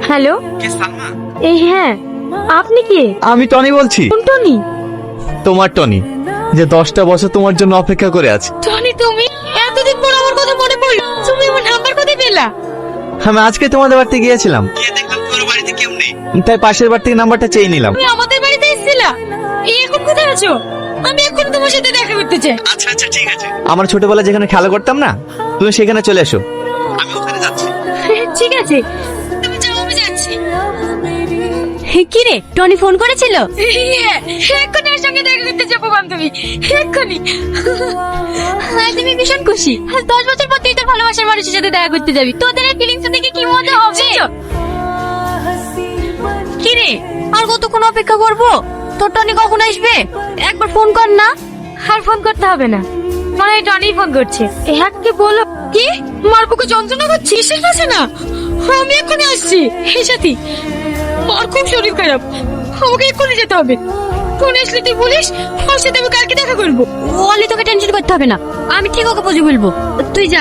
Hello, কে সালমা? এই হ্যাঁ, আপনি কে? আমি টনি বলছি। কোন টনি? তোমার টনি, যে 10টা বছর তোমার জন্য অপেক্ষা করে আছে। টনি তুমি? এতদিন পর আমার কথা মনে পড়লো, তুমি আমার নাম্বার কোথায় পেলা? আমি আজকে তোমাদের বাড়িতে গিয়েছিলাম, গিয়ে দেখলাম তোমার বাড়িতে কেউ নেই, তাই পাশের বাড়ি থেকে নাম্বারটা চেয়ে নিলাম। তুমি আমাদের বাড়িতে এসেছিলা? এই এখন কোথায় আছো? আমি এখন তোমার সাথে দেখা করতে চাই। আচ্ছা আচ্ছা ঠিক আছে। আমার ছোটবেলায় যেখানে খেলা করতাম না, তুমি সেখানে চলে এসো, আমি ওখানে যাচ্ছি। ঠিক আছে, তুমি যাও, আমি যাচ্ছি। কি রে, টনি ফোন করেছিল? এক্ষুনি ওর সঙ্গে দেখা করতে যাবো বান্ধবী, এক্ষুনি। তুমি ভীষণ খুশি, 10 বছর পর তুই তোর ভালোবাসার মানুষের সাথে দেখা করতে যাবি। তোদের এই ফিলিংস দেখে কি মজা হবে। কি রে, আর কতক্ষণ অপেক্ষা করবো? তোর টনি কখন আসবে? একবার ফোন কর না। আর ফোন করতে হবে না, মনে হয় টনি ফোন করছে। হ্যাঁকে বলো। কি মার বুকে যন্ত্রণা করছি? কিসের কাছে না, আমি এক্ষুনি আসছি। হে সাথী, মার খুব শরীর খারাপ, আমাকে এক্ষুনি যেতে হবে। ফোন আসলে তুই বলিস, ওর সাথে আমি কালকে দেখা করবো। ওলি তোকে টেনশন করতে হবে না, আমি ঠিক ওকে বুঝে বলবো, তুই যা।